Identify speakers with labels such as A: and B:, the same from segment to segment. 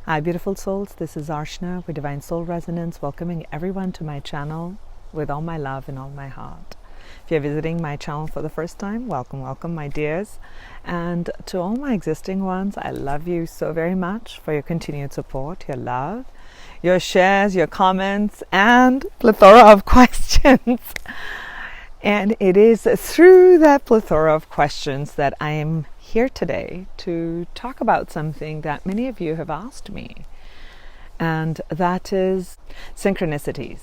A: Hi beautiful souls, this is Archana with Divine Soul Resonance, welcoming everyone to my channel with all my love and all my heart. If you're visiting my channel for the first time, welcome, welcome my dears. And to all my existing ones, I love you so very much for your continued support, your love, your shares, your comments, and plethora of questions. And it is through that plethora of questions that I am here today to talk about something that many of you have asked me, and that is synchronicities.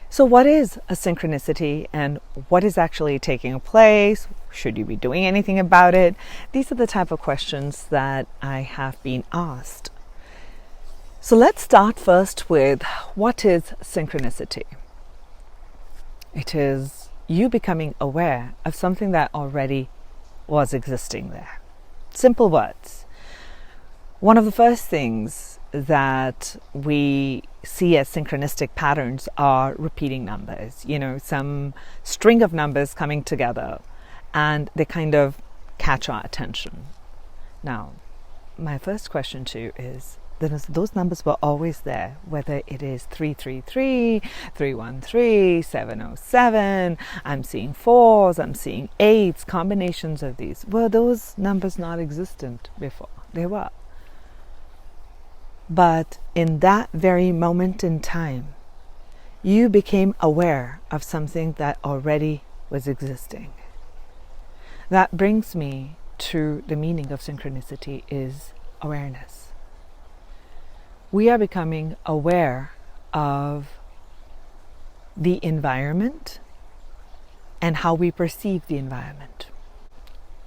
A: So what is a synchronicity and what is actually taking place? Should you be doing anything about it? These are the type of questions that I have been asked. So let's start first with what is synchronicity? It is you becoming aware of something that already was existing there. Simple words. One of the first things that we see as synchronistic patterns are repeating numbers. Some string of numbers coming together and they kind of catch our attention. Now, my first question to you is, those numbers were always there, whether it is 333, 313, 707, I'm seeing 4s, I'm seeing 8s, combinations of these. Were those numbers not existent before? They were. But in that very moment in time, you became aware of something that already was existing. That brings me to the meaning of synchronicity is awareness. We are becoming aware of the environment and how we perceive the environment.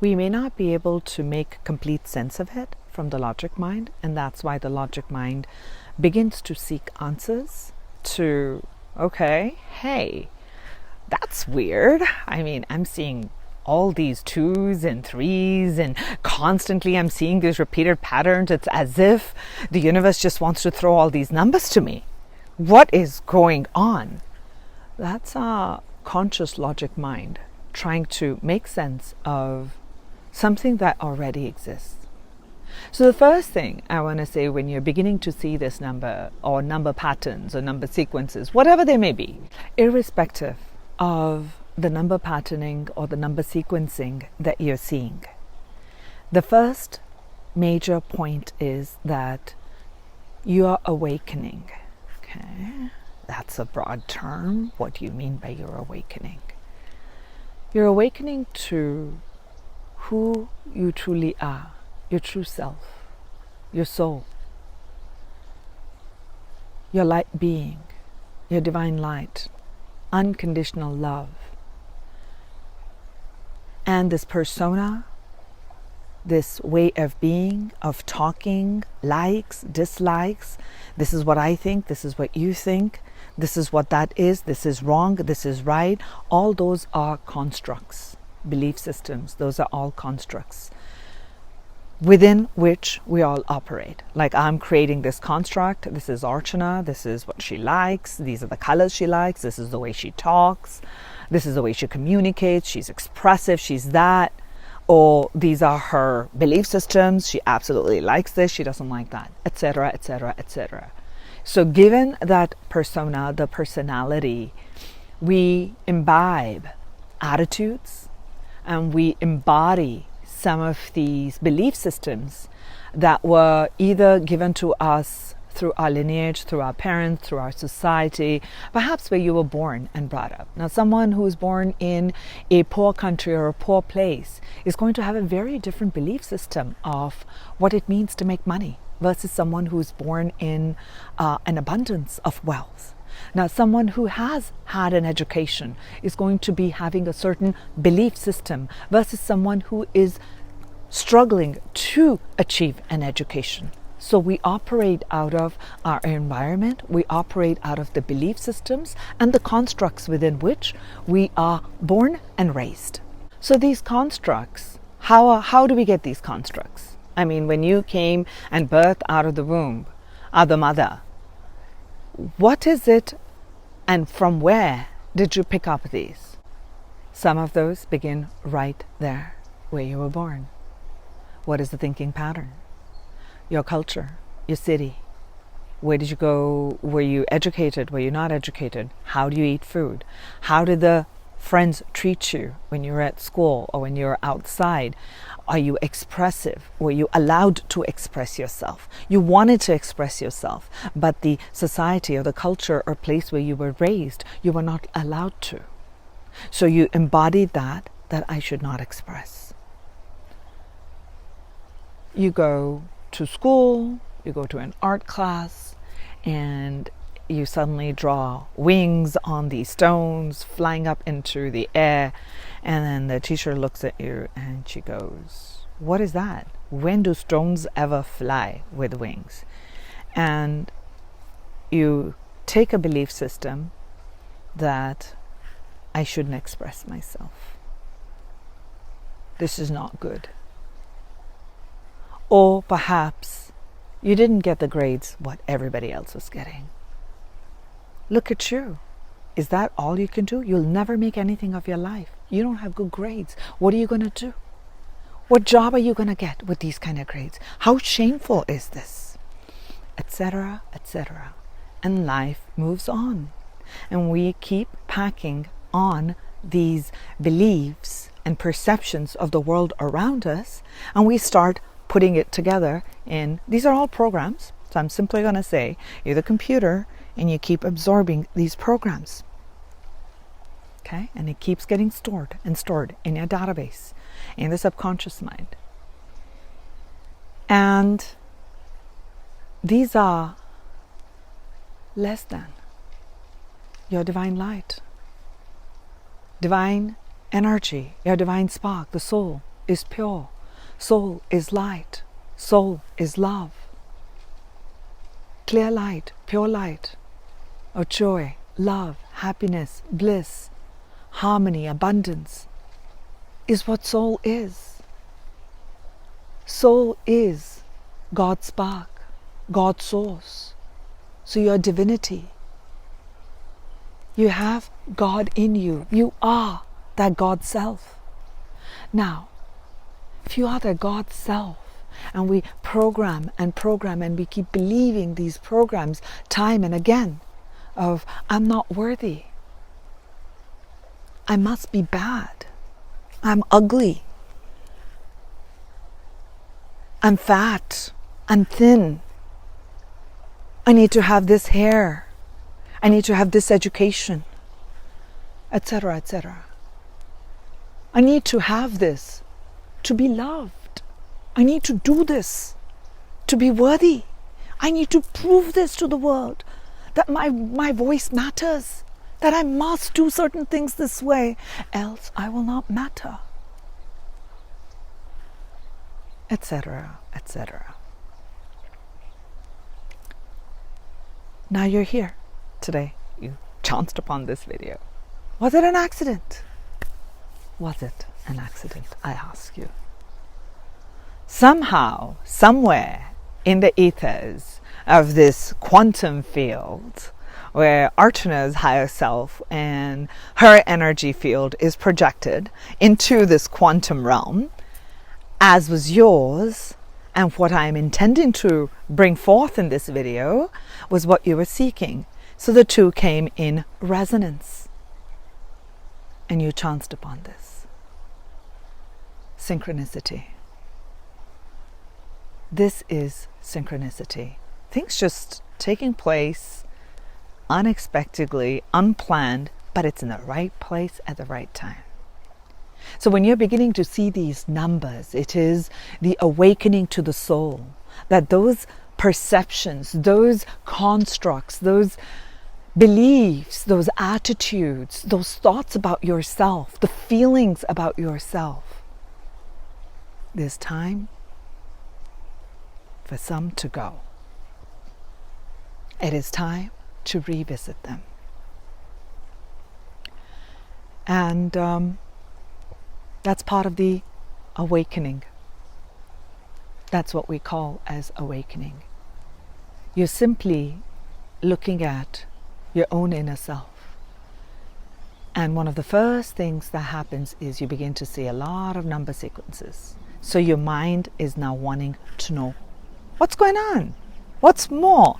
A: We may not be able to make complete sense of it from the logic mind, and that's why the logic mind begins to seek answers to, okay, hey, that's weird. I'm seeing all these 2s and 3s and constantly I'm seeing these repeated patterns. It's as if the universe just wants to throw all these numbers to me. What is going on? That's our conscious logic mind trying to make sense of something that already exists. So the first thing I want to say, when you're beginning to see this number or number patterns or number sequences, whatever they may be, irrespective of the number patterning or the number sequencing that you're seeing, the first major point is that you are awakening. Okay, that's a broad term. What do you mean by you're awakening? You're awakening to who you truly are, your true self, your soul, your light being, your divine light, unconditional love. And this persona, this way of being, of talking, likes, dislikes, this is what I think, this is what you think, this is what that is, this is wrong, this is right, all those are constructs, belief systems, those are all constructs within which we all operate. Like, I'm creating this construct, this is Archana, this is what she likes, these are the colors she likes, this is the way she talks, this is the way she communicates, she's expressive, she's that, or these are her belief systems, she absolutely likes this, she doesn't like that, etc., etc., etc. So given that persona, the personality, we imbibe attitudes and we embody some of these belief systems that were either given to us through our lineage, through our parents, through our society, perhaps where you were born and brought up. Now, someone who is born in a poor country or a poor place is going to have a very different belief system of what it means to make money versus someone who is born in an abundance of wealth. Now, someone who has had an education is going to be having a certain belief system versus someone who is struggling to achieve an education. So we operate out of our environment, we operate out of the belief systems and the constructs within which we are born and raised. So these constructs, how do we get these constructs? When you came and birthed out of the womb, of the mother, what is it and from where did you pick up these? Some of those begin right there where you were born. What is the thinking pattern? your culture, your city. Where did you go? Were you educated? Were you not educated? How do you eat food? How did the friends treat you when you were at school or when you were outside? Are you expressive? Were you allowed to express yourself? You wanted to express yourself, but the society or the culture or place where you were raised, you were not allowed to. So you embodied that I should not express. You go to school, you go to an art class, and you suddenly draw wings on these stones flying up into the air, and then the teacher looks at you and she goes, "What is that? When do stones ever fly with wings?" And you take a belief system that I shouldn't express myself. This is not good. Or perhaps you didn't get the grades what everybody else was getting. Look at you. Is that all you can do? You'll never make anything of your life. You don't have good grades. What are you going to do? What job are you going to get with these kind of grades? How shameful is this? Etc., etc. And life moves on. And we keep packing on these beliefs and perceptions of the world around us, and we start putting it together in, these are all programs. So I'm simply going to say, you're the computer and you keep absorbing these programs. Okay? And it keeps getting stored and stored in your database, in the subconscious mind. And these are less than your divine light, divine energy, your divine spark. The soul is pure. Soul is light. Soul is love. Clear light, pure light of joy, love, happiness, bliss, harmony, abundance is what soul is. Soul is God's spark, God's source. So your divinity. You have God in you. You are that God self. Now, if you are the God self, and we program and we keep believing these programs time and again of, I'm not worthy, I must be bad, I'm ugly, I'm fat, I'm thin, I need to have this hair, I need to have this education, etc., etc. I need to have this to be loved. I need to do this to be worthy. I need to prove this to the world, that my voice matters, that I must do certain things this way, else I will not matter, etc., etc. Now you're here today. You chanced upon this video. Was it an accident? Was it an accident, I ask you? Somehow, somewhere in the ethers of this quantum field, where Archana's higher self and her energy field is projected into this quantum realm, as was yours, and what I'm intending to bring forth in this video was what you were seeking. So the two came in resonance, and you chanced upon this. Synchronicity. This is synchronicity. Things just taking place unexpectedly, unplanned, but it's in the right place at the right time. So when you're beginning to see these numbers, it is the awakening to the soul, that those perceptions, those constructs, those beliefs, those attitudes, those thoughts about yourself, the feelings about yourself, there's time for some to go. It is time to revisit them. And that's part of the awakening. That's what we call as awakening. You're simply looking at your own inner self. And one of the first things that happens is you begin to see a lot of number sequences. So your mind is now wanting to know What's going on? What's more?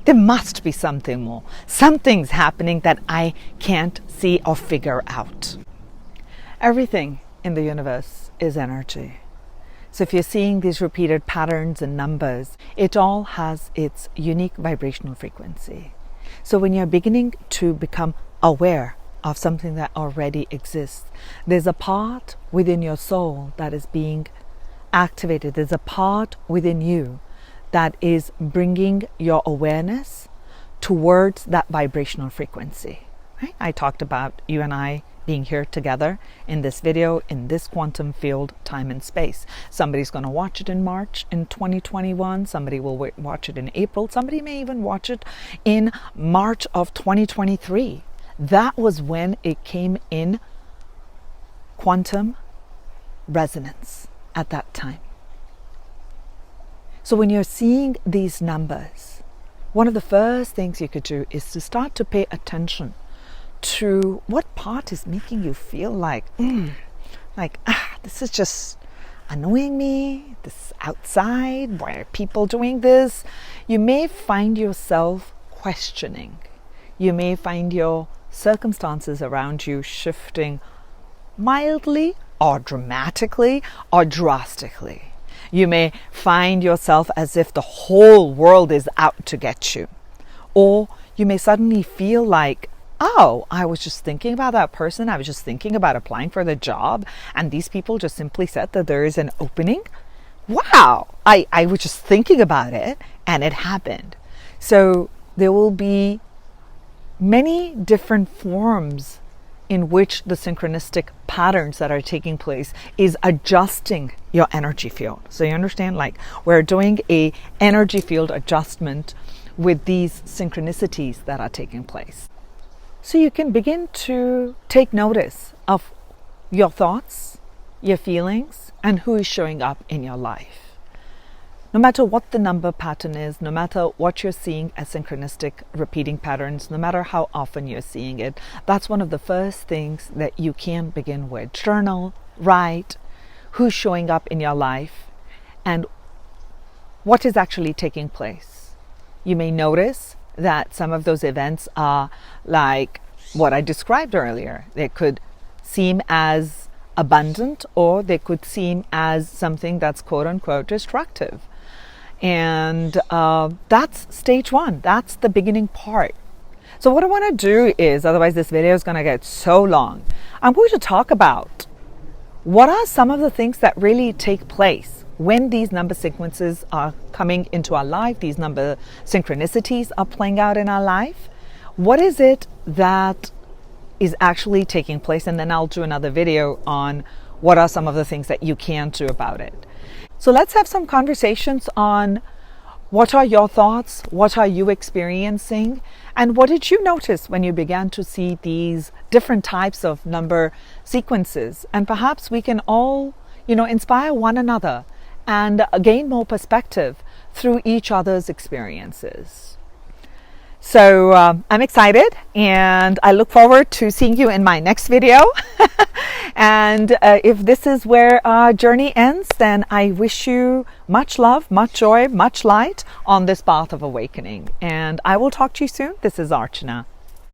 A: There must be something more. Something's happening that I can't see or figure out. Everything in the universe is energy. So if you're seeing these repeated patterns and numbers, it all has its unique vibrational frequency. So when you're beginning to become aware of something that already exists, there's a part within your soul that is being activated. There's a part within you that is bringing your awareness towards that vibrational frequency. Right? I talked about you and I being here together in this video, in this quantum field, time and space. Somebody's going to watch it in March in 2021. Somebody will watch it in April. Somebody may even watch it in March of 2023. That was when it came in quantum resonance at that time. So when you're seeing these numbers, one of the first things you could do is to start to pay attention to what part is making you feel like, this is just annoying me, this outside, why are people doing this? You may find yourself questioning. You may find your circumstances around you shifting mildly or dramatically or drastically. You may find yourself as if the whole world is out to get you. Or you may suddenly feel like, oh, I was just thinking about that person. I was just thinking about applying for the job. And these people just simply said that there is an opening. Wow, I was just thinking about it and it happened. So there will be many different forms in which the synchronistic patterns that are taking place is adjusting your energy field. So you understand, like we're doing a energy field adjustment with these synchronicities that are taking place. So you can begin to take notice of your thoughts, your feelings, and who is showing up in your life. No matter what the number pattern is, no matter what you're seeing as synchronistic repeating patterns, no matter how often you're seeing it, that's one of the first things that you can begin with. Journal, write, who's showing up in your life, and what is actually taking place. You may notice that some of those events are like what I described earlier. They could seem as abundant, or they could seem as something that's quote unquote destructive. And that's stage one. That's the beginning part. So what I want to do is, otherwise this video is going to get so long, I'm going to talk about what are some of the things that really take place when these number sequences are coming into our life, these number synchronicities are playing out in our life. What is it that is actually taking place? And then I'll do another video on what are some of the things that you can do about it. So let's have some conversations on what are your thoughts, what are you experiencing, and what did you notice when you began to see these different types of number sequences? And perhaps we can all, inspire one another and gain more perspective through each other's experiences. So I'm excited and I look forward to seeing you in my next video. And if this is where our journey ends, then I wish you much love, much joy, much light on this path of awakening. And I will talk to you soon. This is Archana.